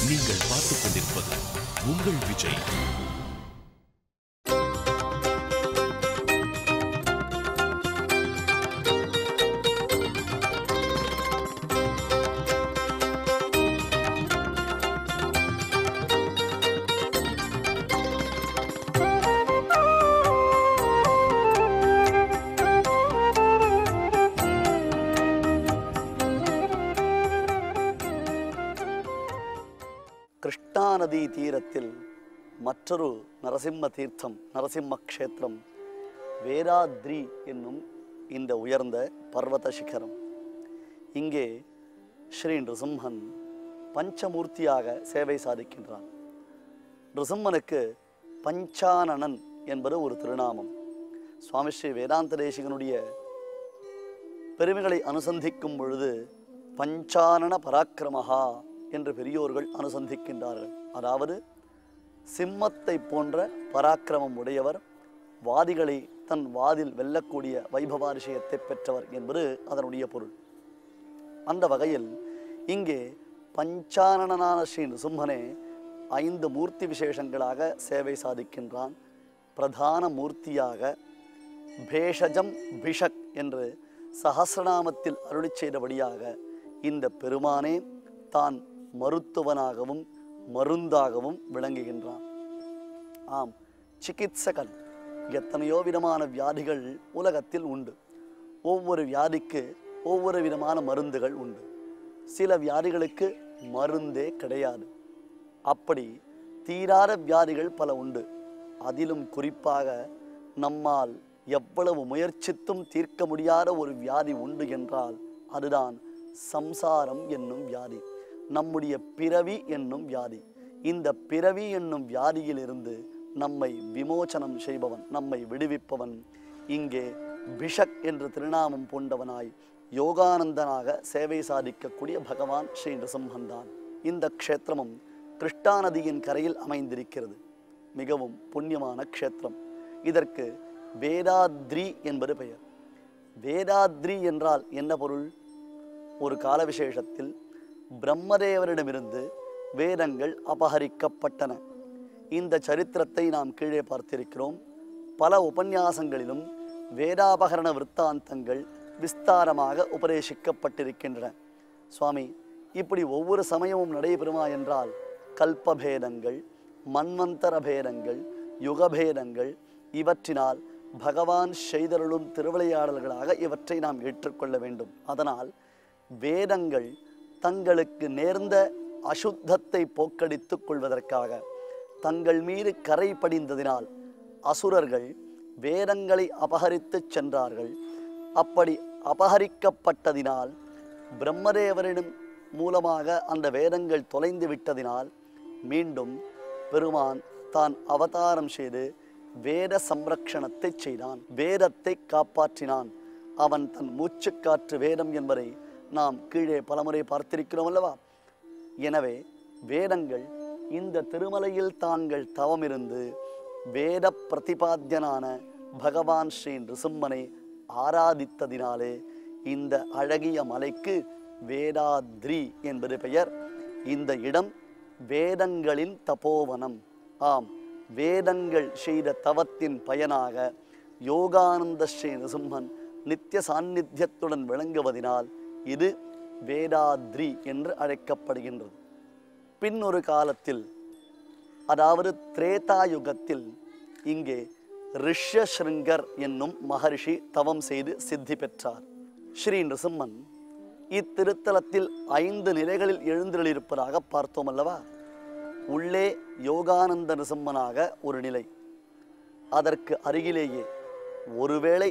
நீங்கள் பார்த்துக் கொண்டிருப்பது உங்கள் விஜய். கிருஷ்ணா நதி தீரத்தில் மற்றொரு நரசிம்ம தீர்த்தம், நரசிம்ம க்ஷேத்திரம் வேதாத்ரி என்னும் இந்த உயர்ந்த பர்வத சிகரம். இங்கே ஸ்ரீ நிருசிம்மன் பஞ்சமூர்த்தியாக சேவை சாதிக்கின்றான். நிருசிம்மனுக்கு பஞ்சானனன் என்பது ஒரு திருநாமம். சுவாமி ஸ்ரீ வேதாந்த தேசிகனுடைய பெருமைகளை அனுசந்திக்கும் பொழுது பஞ்சானன பராக்கிரமஹா என்று பெரியோர்கள் அனுசந்திக்கின்றார்கள். அதாவது சிம்மத்தை போன்ற பராக்கிரமம் உடையவர், வாதிகளை தன் வாதில் வெல்லக்கூடிய வைபவாரிஷயத்தை பெற்றவர் என்பது அதனுடைய பொருள். அந்த வகையில் இங்கே பஞ்சானனான ஸ்ரீ நிருசிம்மனே 5 மூர்த்தி விசேஷங்களாக சேவை சாதிக்கின்றான். பிரதான மூர்த்தியாக பேஷஜம் பிஷக் என்று சஹஸ்ரநாமத்தில் அருளி செய்தபடியாக இந்த பெருமானே தான் மருத்துவனாகவும் மருந்தாகவும் விளங்குகின்றான். ஆம், சிகித்சகன். எத்தனையோ விதமான வியாதிகள் உலகத்தில் உண்டு. ஒவ்வொரு வியாதிக்கு ஒவ்வொரு விதமான மருந்துகள் உண்டு. சில வியாதிகளுக்கு மருந்தே கிடையாது. அப்படி தீராத வியாதிகள் பல உண்டு. அதிலும் குறிப்பாக நம்மால் எவ்வளவு முயற்சித்தும் தீர்க்க முடியாத ஒரு வியாதி உண்டு என்றால் அதுதான் சம்சாரம் என்னும் வியாதி, நம்முடைய பிறவி என்னும் வியாதி. இந்த பிறவி என்னும் வியாதியிலிருந்து நம்மை விமோசனம் செய்பவன், நம்மை விடுவிப்பவன் இங்கே பிஷக் என்று திருநாமம் பூண்டவனாய் யோகானந்தனாக சேவை சாதிக்கக்கூடிய பகவான் ஸ்ரீ நிருசிம்மன் தான். இந்த க்ஷேத்திரமும் கிருஷ்ணா நதியின் கரையில் அமைந்திருக்கிறது. மிகவும் புண்ணியமான க்ஷேத்திரம். இதற்கு வேதாத்ரி என்பது பெயர். வேதாத்ரி என்றால் என்ன பொருள்? ஒரு கால விசேஷத்தில் பிரம்மதேவரிடமிருந்து வேதங்கள் அபகரிக்கப்பட்டன. இந்த சரித்திரத்தை நாம் கீழே பார்த்திருக்கிறோம். பல உபன்யாசங்களிலும் வேதாபகரண விற்த்தாந்தங்கள் விஸ்தாரமாக உபதேசிக்கப்பட்டிருக்கின்றன. சுவாமி, இப்படி ஒவ்வொரு சமயமும் நடைபெறுமா என்றால் கல்பபேதங்கள், மன்வந்தர பேதங்கள், யுகபேதங்கள் இவற்றினால் பகவான் செய்தருளும் திருவிளையாடல்களாக இவற்றை நாம் ஏற்றுக்கொள்ள வேண்டும். அதனால் வேதங்கள் தங்களுக்கு நேர்ந்த அசுத்தத்தை போக்கடித்துக் கொள்வதற்காக தங்கள் மீது கரை படிந்ததினால் அசுரர்கள் வேதங்களை அபகரித்து சென்றார்கள். அப்படி அபகரிக்கப்பட்டதினால் பிரம்மதேவரிடம் மூலமாக அந்த வேதங்கள் தொலைந்து விட்டதினால் மீண்டும் பெருமான் தான் அவதாரம் செய்து வேத சம்ரக்ஷணத்தை செய்தான், வேதத்தை காப்பாற்றினான். அவன் தன் மூச்சுக்காற்று வேதம் என்பதை நாம் கீழே பலமுறை பார்த்திருக்கிறோம் அல்லவா? எனவே வேதங்கள் இந்த திருமலையில் தாங்கள் தவமிருந்து வேத பிரதிபாத்தியனான பகவான் ஸ்ரீ நிருசிம்மனை ஆராதித்ததினாலே இந்த அழகிய மலைக்கு வேதாத்ரி என்பது பெயர். இந்த இடம் வேதங்களின் தபோவனம். ஆம், வேதங்கள் செய்த தவத்தின் பயனாக யோகானந்த ஸ்ரீ நிருசிம்மன் நித்திய சாநித்தியத்துடன் விளங்குவதினால் இது வேதாத்ரி என்று அழைக்கப்படுகின்றது. பின்னொரு காலத்தில், அதாவது திரேதாயுகத்தில், இங்கே ரிஷ்யஸ்ருங்கர் என்னும் மகரிஷி தவம் செய்து சித்தி பெற்றார். ஸ்ரீ நிருசிம்மன் இத்திருத்தலத்தில் 5 நிலைகளில் எழுந்தருளியிருப்பதாக பார்த்தோம் அல்லவா? உள்ளே யோகானந்த நிருசிம்மனாக ஒரு நிலை, அதற்கு அருகிலேயே ஒருவேளை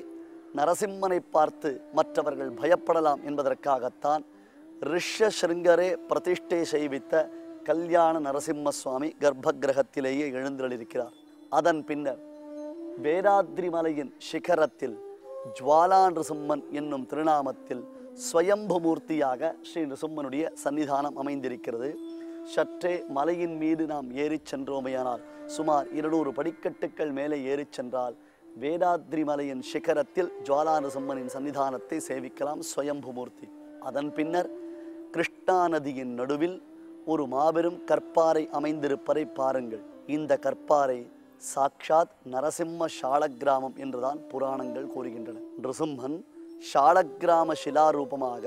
நரசிம்மனை பார்த்து மற்றவர்கள் பயப்படலாம் என்பதற்காகத்தான் ரிஷ்யஸ்ருங்கரே பிரதிஷ்டை செய்வித்த கல்யாண நரசிம்ம சுவாமி கர்ப்ப கிரகத்திலேயே எழுந்தருளியிருக்கிறார். அதன் பின்னர் வேதாத்ரி மலையின் சிகரத்தில் ஜுவாலா நிருசிம்மன் என்னும் திருநாமத்தில் ஸ்வயம்பு மூர்த்தியாக ஸ்ரீ நிருசிம்மனுடைய சன்னிதானம் அமைந்திருக்கிறது. சற்றே மலையின் மீது நாம் ஏறி சென்றோமையானால் சுமார் 200 படிக்கட்டுக்கள் மேலே ஏறி சென்றால் வேதாத்ரி மலையின் சிகரத்தில் ஜுவாலா நிருசிம்மனின் சன்னிதானத்தை சேவிக்கலாம், ஸ்வயம்பு மூர்த்தி. அதன் பின்னர் கிருஷ்ணா நதியின் நடுவில் ஒரு மாபெரும் கற்பாறை அமைந்திருப்பதை பாருங்கள். இந்த கற்பாறை சாக்ஷாத் நரசிம்ம ஷாலக்கிராமம் என்றுதான் புராணங்கள் கூறுகின்றன. நிருசிம்மன் ஷாலக்கிராம சிலாரூபமாக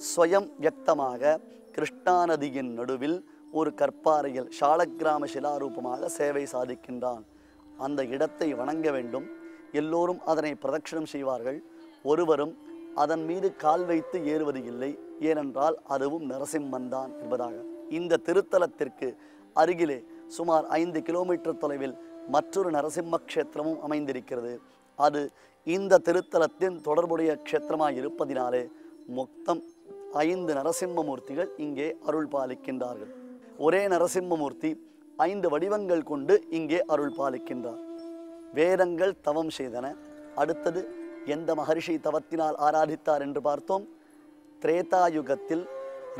ஸ்வயம் வியக்தமாக கிருஷ்ணா நதியின் நடுவில் ஒரு கற்பாறையில் ஷாலக்கிராம சிலாரூபமாக சேவை சாதிக்கின்றான். அந்த இடத்தை வணங்க வேண்டும். எல்லோரும் அதனை பிரதட்சணம் செய்வார்கள். ஒருவரும் அதன் மீது கால் வைத்து ஏறுவது இல்லை. ஏனென்றால் அதுவும் நரசிம்மன் தான் என்பதாக. இந்த திருத்தலத்திற்கு அருகிலே சுமார் 5 கிலோமீட்டர் தொலைவில் மற்றொரு நரசிம்ம க்ஷேத்திரமும் அமைந்திருக்கிறது. அது இந்த திருத்தலத்தின் தொடர்புடைய க்ஷேத்திரமாய் இருப்பதினாலே மொத்தம் 5 நரசிம்மமூர்த்திகள் இங்கே அருள் பாலிக்கின்றார்கள். ஒரே நரசிம்மமூர்த்தி 5 வடிவங்கள் கொண்டு இங்கே அருள் பாலிக்கின்றார். வேதங்கள் தவம் செய்தன. அடுத்தது எந்த மகரிஷி தவத்தினால் ஆராதித்தார் என்று பார்த்தோம். திரேதாயுகத்தில்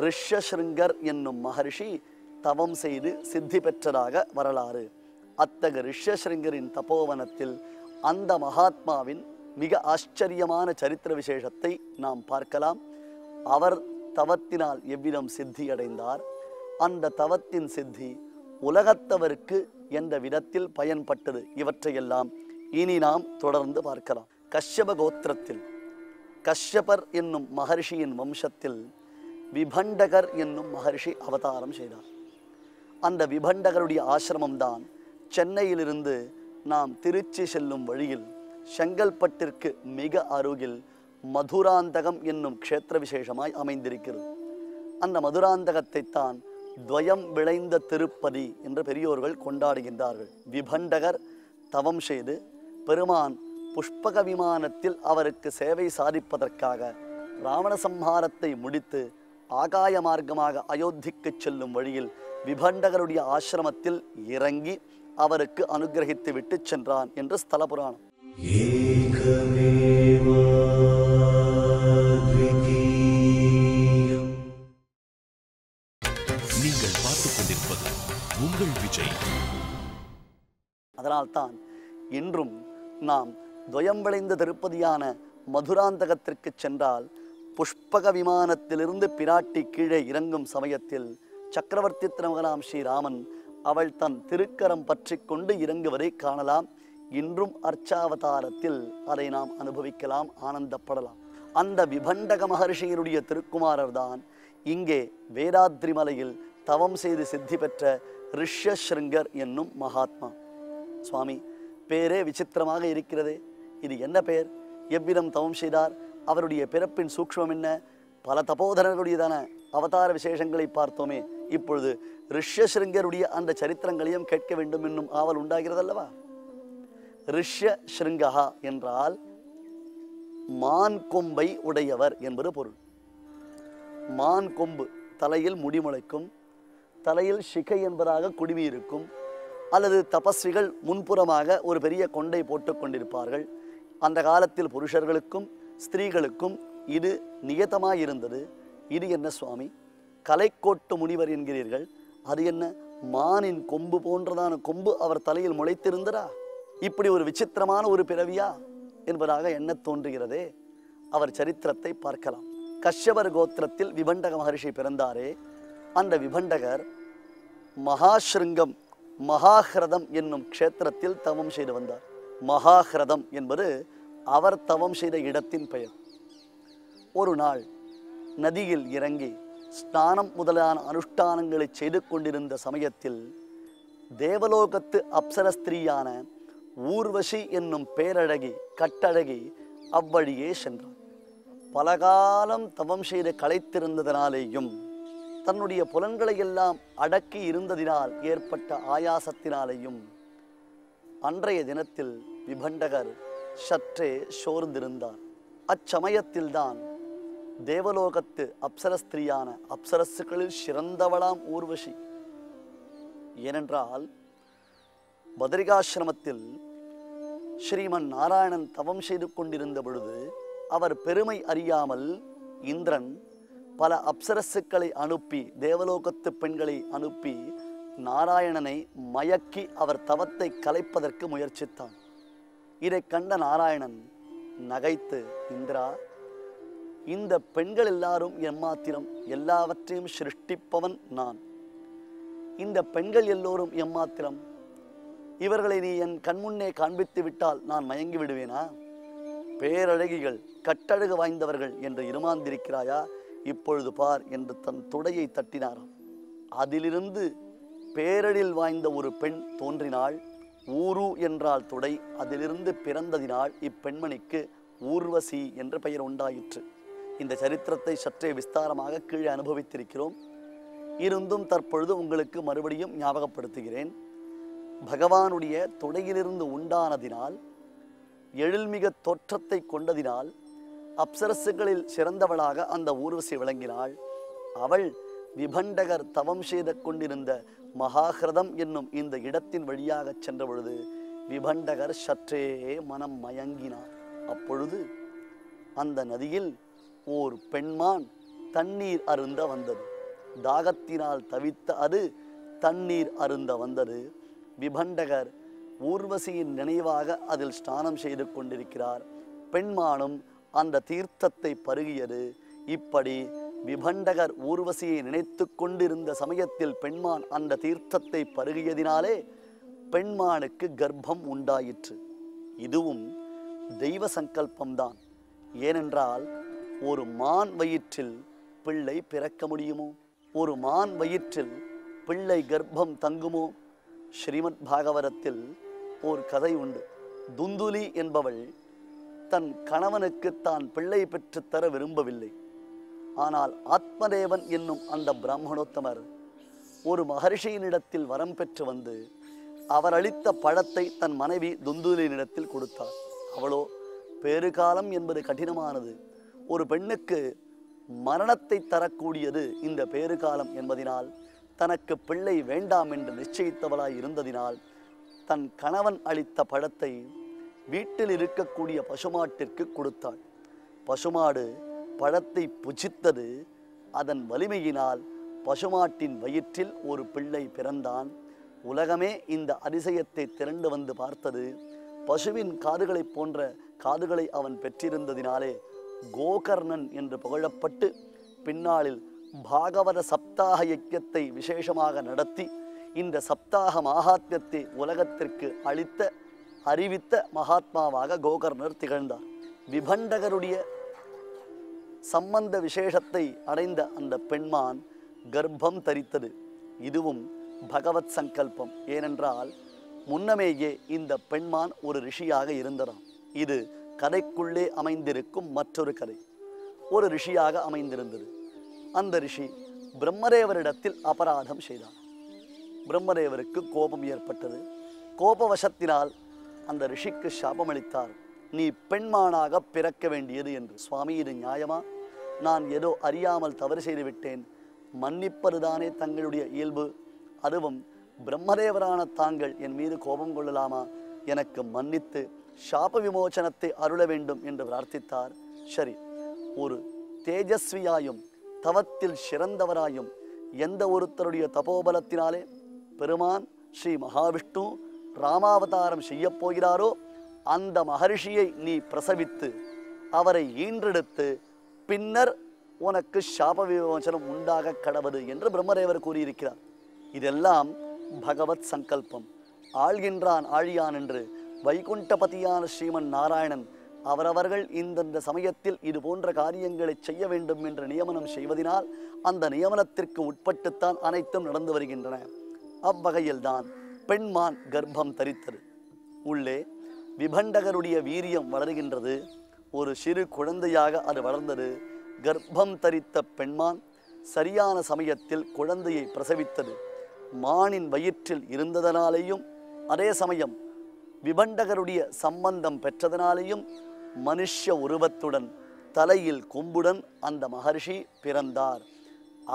ரிஷ்யசிருங்கர் என்னும் மகரிஷி தவம் செய்து சித்தி பெற்றதாக வரலாறு. அத்தகைய ரிஷ்யசிருங்கரின் தபோவனத்தில் அந்த மகாத்மாவின் மிக ஆச்சரியமான சரித்திர விசேஷத்தை நாம் பார்க்கலாம். அவர் தவத்தினால் எவ்விதம் சித்தி அடைந்தார், அந்த தவத்தின் சித்தி உலகத்தவருக்கு எந்த விதத்தில் பயன்பட்டது, இவற்றையெல்லாம் இனி நாம் தொடர்ந்து பார்க்கலாம். கஷ்யப கோத்திரத்தில் கஷ்யபர் என்னும் மகர்ஷியின் வம்சத்தில் விபண்டகர் என்னும் மகர்ஷி அவதாரம் செய்தார். அந்த விபண்டகருடைய ஆசிரமம்தான் சென்னையிலிருந்து நாம் திருச்சி செல்லும் வழியில் செங்கல்பட்டிற்கு மிக அருகில் மதுராந்தகம் என்னும் க்ஷேத்திர விசேஷமாய் அமைந்திருக்கிறது. அந்த மதுராந்தகத்தை தான் துவயம் விளைந்த திருப்பதி என்று பெரியோர்கள் கொண்டாடுகின்றார்கள். விபண்டகர் தவம் செய்து பெருமான் புஷ்பக விமானத்தில் அவருக்கு சேவை சாதிப்பதற்காக ராவண சம்ஹாரத்தை முடித்து ஆகாய மார்க்கமாக அயோத்திக்கு செல்லும் வழியில் விபண்டகருடைய ஆசிரமத்தில் இறங்கி அவருக்கு அனுகிரகித்து விட்டு சென்றான் என்று ஸ்தல புராணம். நீங்கள் பார்த்துக் கொண்டிருப்பது உங்கள் விஜய். அதனால்தான் இன்றும் நாம் துவயம் விளைந்த திருப்பதியான மதுராந்தகத்திற்கு சென்றால் புஷ்பக விமானத்திலிருந்து பிராட்டி கீழே இறங்கும் சமயத்தில் சக்கரவர்த்தி திருமகனாம் ஸ்ரீராமன் அவள் தன் திருக்கரம் பற்றி கொண்டு இறங்குவதை காணலாம். இன்றும் அர்ச்சாவதாரத்தில் அதை நாம் அனுபவிக்கலாம், ஆனந்தப்படலாம். அந்த விபண்டக மகர்ஷியினுடைய திருக்குமாரர் தான் இங்கே வேதாத்ரி மலையில் தவம் செய்து சித்தி பெற்ற ரிஷ்யசிருங்கர் என்னும் மகாத்மா. சுவாமி, பேரே விசித்திரமாக இருக்கிறது. இது என்ன பெயர்? எவ்விதம் தவம் செய்தார்? அவருடைய பிறப்பின் சூக்ஷ்மம் என்ன? பல தபோதரர்களுடையதான அவதார விசேஷங்களை பார்த்தோமே. இப்பொழுது ரிஷ்யசிருங்கருடைய அந்த சரித்திரங்களையும் கேட்க வேண்டும் என்னும் ஆவல் உண்டாகிறதல்லவா? ரிஷ்யசிருங்கா என்றால் மான் கொம்பை உடையவர் என்பது பொருள். மான் கொம்பு, தலையில் முடிமுளைக்கும், தலையில் சிகை என்பதாக குடுமி இருக்கும், அல்லது தபஸ்விகள் முன்புறமாக ஒரு பெரிய கொண்டை போட்டு கொண்டிருப்பார்கள். அந்த காலத்தில் புருஷர்களுக்கும் ஸ்திரீகளுக்கும் இது நியதமாயிருந்தது. இது என்ன சுவாமி, கலைக்கோட்டு முனிவர் என்கிறீர்கள், அது என்ன மானின் கொம்பு போன்றதான கொம்பு அவர் தலையில் முளைத்திருந்ததா? இப்படி ஒரு விசித்திரமான ஒரு பிறவியா என்பதாக எண்ண தோன்றுகிறதே. அவர் சரித்திரத்தை பார்க்கலாம். கஷ்யபர் கோத்திரத்தில் விபண்டக மகர்ஷி பிறந்தாரே, அந்த விபண்டகர் மகாஸ்ருங்கம் மகாஹ்ரதம் என்னும் க்ஷேத்திரத்தில் தவம் செய்து வந்தார். மகாஹ்ரதம் என்பது அவர் தவம் செய்த இடத்தின் பெயர். ஒரு நாள் நதியில் இறங்கி ஸ்நானம் முதலான அனுஷ்டானங்களை செய்து கொண்டிருந்த சமயத்தில் தேவலோகத்து அப்சரஸ்திரீயான ஊர்வசி என்னும் பேரழகி கட்டழகி அவ்வழியே சென்றார். பலகாலம் தவம் செய்து களைத்திருந்ததினாலேயும் தன்னுடைய புலன்களை எல்லாம் அடக்கி இருந்ததினால் ஏற்பட்ட ஆயாசத்தினாலேயும் அன்றைய தினத்தில் விபண்டகர் சற்றே சோர்ந்திருந்தார். அச்சமயத்தில்தான் தேவலோகத்து அப்சரஸ்திரியான அப்சரசுகளில் சிறந்தவளாம் ஊர்வசி. ஏனென்றால் பத்ரிகாசிரமத்தில் ஸ்ரீமன் நாராயணன் தவம் செய்து கொண்டிருந்த பொழுது அவர் பெருமை அறியாமல் இந்திரன் பல அப்சரசுக்களை அனுப்பி, தேவலோகத்து பெண்களை அனுப்பி நாராயணனை மயக்கி அவர் தவத்தை கலைப்பதற்கு முயற்சித்தான். இதை கண்ட நாராயணன் நகைத்து, இந்திரா, இந்த பெண்கள் எல்லாரும் எம்மாத்திரம், எல்லாவற்றையும் சிருஷ்டிப்பவன் நான், இந்த பெண்கள் எல்லோரும் எம்மாத்திரம்? இவர்களை நீ என் கண்முன்னே காண்பித்து விட்டால் நான் மயங்கி விடுவேனா? பேரழகிகள், கட்டழகு வாய்ந்தவர்கள் என்று இருமாந்திருக்கிறாயா? இப்பொழுது பார் என்று தன் துடையை தட்டினாராம். அதிலிருந்து பேரழில் வாய்ந்த ஒரு பெண் தோன்றினாள். ஊரு என்றால் துடை. அதிலிருந்து பிறந்ததினால் இப்பெண்மணிக்கு ஊர்வசி என்ற பெயர் உண்டாயிற்று. இந்த சரித்திரத்தை சற்றே விஸ்தாரமாக கீழே அனுபவித்திருக்கிறோம். இருந்தும் தற்பொழுது உங்களுக்கு மறுபடியும் ஞாபகப்படுத்துகிறேன். பகவானுடைய துடையிலிருந்து உண்டானதினால், எழில்மிக தோற்றத்தை கொண்டதினால் அப்சரசுகளில் சிறந்தவளாக அந்த ஊர்வசி விளங்கினாள். அவள் விபண்டகர் தவம் செய்து கொண்டிருந்த மகாஹிரதம் என்னும் இந்த இடத்தின் வழியாக சென்ற பொழுது விபண்டகர் சற்றே மனம் மயங்கினார். அப்பொழுது அந்த நதியில் ஓர் பெண்மான் தண்ணீர் அருந்த வந்தது. தாகத்தினால் தவித்த அது தண்ணீர் அருந்த வந்தது. விபண்டகர் ஊர்வசியின் நினைவாக அதில் ஸ்நானம் செய்து கொண்டிருக்கிறார். பெண்மானும் அந்த தீர்த்தத்தை பருகியது. இப்படி விபண்டகர் ஊர்வசியை நினைத்து கொண்டிருந்த சமயத்தில் பெண்மான் அந்த தீர்த்தத்தை பருகியதினாலே பெண்மானுக்கு கர்ப்பம் உண்டாயிற்று. இதுவும் தெய்வ சங்கல்பம்தான். ஏனென்றால் ஒரு மான் வயிற்றில் பிள்ளை பிறக்க முடியுமோ? ஒரு மான் வயிற்றில் பிள்ளை கர்ப்பம் தங்குமோ? ஸ்ரீமத் பாகவதத்தில் ஒரு கதை உண்டு. துந்துலி என்பவள் தன் கணவனுக்கு தான் பிள்ளை பெற்றுத்தர விரும்பவில்லை. ஆனால் ஆத்மதேவன் என்னும் அந்த பிராமணோத்தமர் ஒரு மகர்ஷியினிடத்தில் வரம் பெற்று வந்து அவர் அளித்த பழத்தை தன் மனைவி துந்துலியினிடத்தில் கொடுத்தார். அவளோ பேறுகாலம் என்பது கடினமானது. ஒரு பெண்ணுக்கு மரணத்தை தரக்கூடியது இந்த பேறுகாலம் என்பதினால் தனக்கு பிள்ளை வேண்டாம் என்று நிச்சயித்தவளாய் இருந்ததினால் தன் கணவன் அளித்த பழத்தை வீட்டில் இருக்கக்கூடிய பசுமாட்டிற்கு கொடுத்தாள். பசுமாடு பழத்தை புஜித்தது. அதன் வலிமையினால் பசுமாட்டின் வயிற்றில் ஒரு பிள்ளை பிறந்தான். உலகமே இந்த அதிசயத்தை திரண்டு வந்து பார்த்தது. பசுவின் காதுகளை போன்ற காதுகளை அவன் பெற்றிருந்ததினாலே கோகர்ணன் என்று புகழப்பட்டு பின்னாளில் பாகவத சப்தாக யஜ்ஞத்தை விசேஷமாக நடத்தி இந்த சப்தாக மகாத்மியத்தை உலகத்திற்கு அறிவித்த மகாத்மாவாக கோகர்ணர் திகழ்ந்தார். விபண்டகருடைய சம்பந்த விசேஷத்தை அடைந்த அந்த பெண்மான் கர்ப்பம் தரித்தது. இதுவும் பகவத் சங்கல்பம். ஏனென்றால் முன்னமேயே இந்த பெண்மான் ஒரு ரிஷியாக இருந்ததாம். இது கதைக்குள்ளே அமைந்திருக்கும் மற்றொரு கதை. ஒரு ரிஷியாக அமைந்திருந்தது. அந்த ரிஷி பிரம்மதேவரிடத்தில் அபராதம் செய்தார். பிரம்மதேவருக்கு கோபம் ஏற்பட்டது. கோபவசத்தினால் அந்த ரிஷிக்கு சாபமளித்தார். நீ பெண்மானாக பிறக்க வேண்டியது என்று. சுவாமி, இது நியாயமா? நான் ஏதோ அறியாமல் தவறு செய்து விட்டேன், மன்னிப்பதுதானே தங்களுடைய இயல்பு. அதுவும் பிரம்மதேவரான தாங்கள் என் மீது கோபம் கொள்ளலாமா? எனக்கு மன்னித்து சாப விமோசனத்தை அருள வேண்டும் என்று பிரார்த்தித்தார். சரி, ஒரு தேஜஸ்வியாயும் தவத்தில் சிறந்தவராயும் எந்த ஒருத்தருடைய தபோபலத்தினாலே பெருமான் ஸ்ரீ மகாவிஷ்ணு ராமாவதாரம் செய்யப் போகிறாரோ அந்த மகர்ஷியை நீ பிரசவித்து அவரை ஈன்றெடுத்து பின்னர் உனக்கு சாப விமோசனம் உண்டாக கடவது என்று பிரம்மதேவர் கூறியிருக்கிறார். இதெல்லாம் பகவத் சங்கல்பம். ஆள்கின்றான் ஆழியான் என்று வைகுண்டபதியான ஸ்ரீமன் நாராயணன் அவரவர்கள் இந்தந்த சமயத்தில் இது போன்ற காரியங்களை செய்ய வேண்டும் என்று நியமனம் செய்வதனால் அந்த நியமனத்திற்கு உட்பட்டுத்தான் அனைத்தும் நடந்து வருகின்றன. அவ்வகையில்தான் பெண்மான் கர்ப்பம் தரித்தது. உள்ளே விபண்டகருடைய வீரியம் வளர்கின்றது. ஒரு சிறு குழந்தையாக அது வளர்ந்தது. கர்ப்பம் தரித்த பெண்மான் சரியான சமயத்தில் குழந்தையை பிரசவித்தது. மானின் வயிற்றில் இருந்ததனாலேயும் அதே சமயம் விபண்டகருடைய சம்பந்தம் பெற்றதனாலேயும் மனுஷ உருவத்துடன் தலையில் கொம்புடன் அந்த மகர்ஷி பிறந்தார்.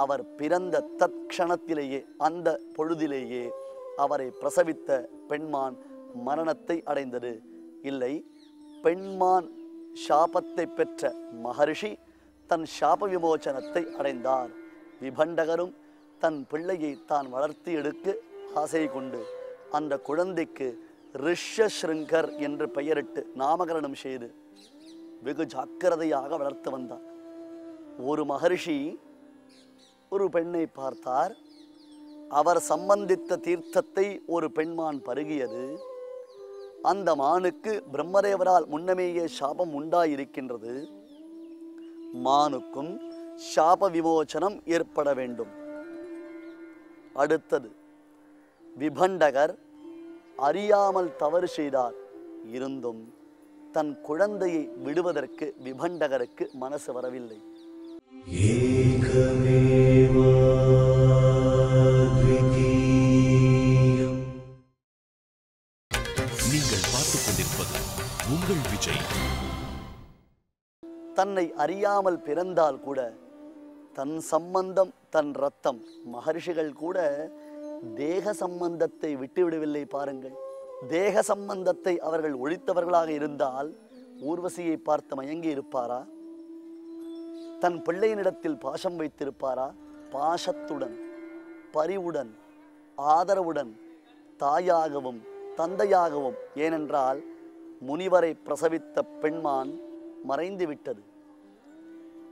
அவர் பிறந்த தற்க்ஷணத்திலேயே அந்த பொழுதிலேயே அவரை பிரசவித்த பெண்மான் மரணத்தை அடைந்தது. இல்லை, பெண்மான் சாபத்தை பெற்ற மகர்ஷி தன் சாப விமோசனத்தை அடைந்தார். விபண்டகரும் தன் பிள்ளையை தான் வளர்த்து எடுக்க ஆசை கொண்டு அந்த குழந்தைக்கு ரிஷஸ்ருங்கர் என்று பெயரிட்டு நாமகரணம் செய்து வெகு ஜாக்கிரதையாக வளர்த்து வந்தார். ஒரு மகர்ஷி ஒரு பெண்ணை பார்த்தார். அவர் சம்பந்தித்த தீர்த்தத்தை ஒரு பெண்மான் பருகியது. அந்த மானுக்கு பிரம்மதேவரால் முன்னமேயே சாபம் உண்டாயிருக்கின்றது. மானுக்கும் சாப விமோசனம் ஏற்பட வேண்டும். அடுத்தது, விபண்டகர் அறியாமல் தவறு செய்தார். இருந்தும் தன் குழந்தையை விடுவதற்கு விபண்டகருக்கு மனசு வரவில்லை. நீங்கள் பார்த்துக் கொண்டிருப்பது உங்கள் விஜய். தன்னை அறியாமல் பிறந்தால் கூட தன் சம்பந்தம், தன் ரத்தம், மகர்ஷிகள் கூட தேக சம்பந்தத்தை விட்டுவிடவில்லை பாருங்கள். தேக சம்பந்தத்தை அவர்கள் ஒழித்தவர்களாக இருந்தால் ஊர்வசியை பார்த்து மயங்கி இருப்பாரா? தன் பிள்ளையினிடத்தில் பாசம் வைத்திருப்பாரா? பாசத்துடன், பரிவுடன், ஆதரவுடன், தாயாகவும் தந்தையாகவும். ஏனென்றால் முனிவரை பிரசவித்த பெண்மான் மறைந்து விட்டது.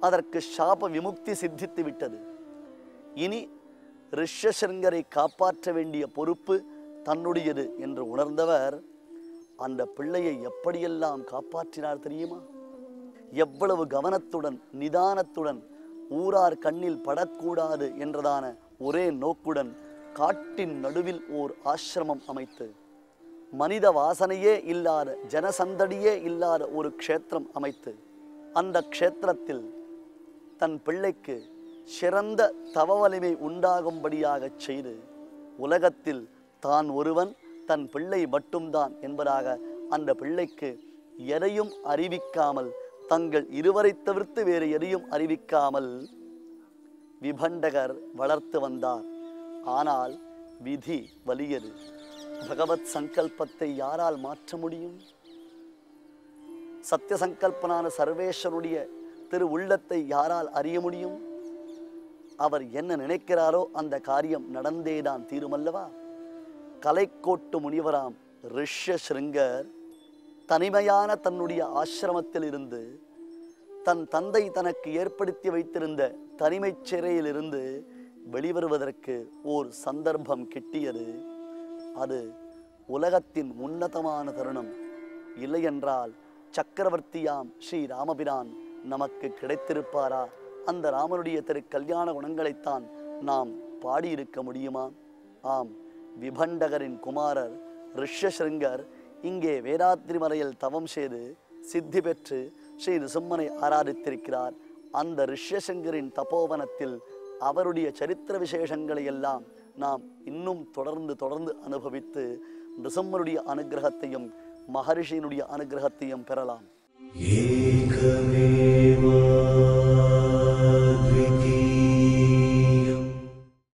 அதற்கு சாப விமுக்தி சித்தித்து விட்டது. இனி ரிஷ்யசிருங்கரை காப்பாற்ற வேண்டிய பொறுப்பு தன்னுடையது என்று உணர்ந்தவர் அந்த பிள்ளையை எப்படியெல்லாம் காப்பாற்றினார் தெரியுமா? எவ்வளவு கவனத்துடன், நிதானத்துடன், ஊரார் கண்ணில் படக்கூடாது என்றதான ஒரே நோக்குடன் காட்டின் நடுவில் ஓர் ஆசிரமம் அமைத்து, மனித வாசனையே இல்லாத, ஜனசந்தடியே இல்லாத ஒரு க்ஷேத்திரம் அமைத்து, அந்த க்ஷேத்திரத்தில் தன் பிள்ளைக்கு சிறந்த தவ வலிமை உண்டாகும்படியாக செய்து, உலகத்தில் தான் ஒருவன், தன் பிள்ளை மட்டும்தான் என்பதாக அந்த பிள்ளைக்கு எதையும் அறிவிக்காமல், தங்கள் இருவரை தவிர்த்து வேறு எதையும் அறிவிக்காமல் விபண்டகர் வளர்த்து வந்தார். ஆனால் விதி வலியது. பகவத் சங்கல்பத்தை யாரால் மாற்ற முடியும்? சத்திய சங்கல்பனான சர்வேஸ்வருடைய திரு உள்ளத்தை யாரால் அறிய முடியும்? அவர் என்ன நினைக்கிறாரோ அந்த காரியம் நடந்தேதான் தீருமல்லவா? கலைக்கோட்டு முனிவராம் ரிஷ்யசிருங்கர் தனிமையான தன்னுடைய ஆசிரமத்தில் இருந்து, தன் தந்தை தனக்கு ஏற்படுத்தி வைத்திருந்த தனிமைச் சிறையிலிருந்து வெளிவருவதற்கு ஓர் சந்தர்ப்பம் கிட்டியது. அது உலகத்தின் உன்னதமான தருணம். இல்லையென்றால் சக்கரவர்த்தியாம் ஸ்ரீ ராமபிரான் நமக்கு கிடைத்திருப்பாரா? அந்த ராமனுடைய திரு கல்யாண குணங்களைத்தான் நாம் பாடியிருக்க முடியுமா? ஆம், விபண்டகரின் குமாரர் ரிஷ்யசிருங்கர் இங்கே வேதாத்ரி மலையில் தவம் செய்து சித்தி பெற்று ஸ்ரீ நிருசிம்மனை ஆராதித்திருக்கிறார். அந்த ரிஷ்யசிங்கரின் தபோவனத்தில் அவருடைய சரித்திர விசேஷங்களை எல்லாம் நாம் இன்னும் தொடர்ந்து அனுபவித்து நிருசிம்மனுடைய அனுகிரகத்தையும் மகரிஷியினுடைய அனுகிரகத்தையும் பெறலாம்.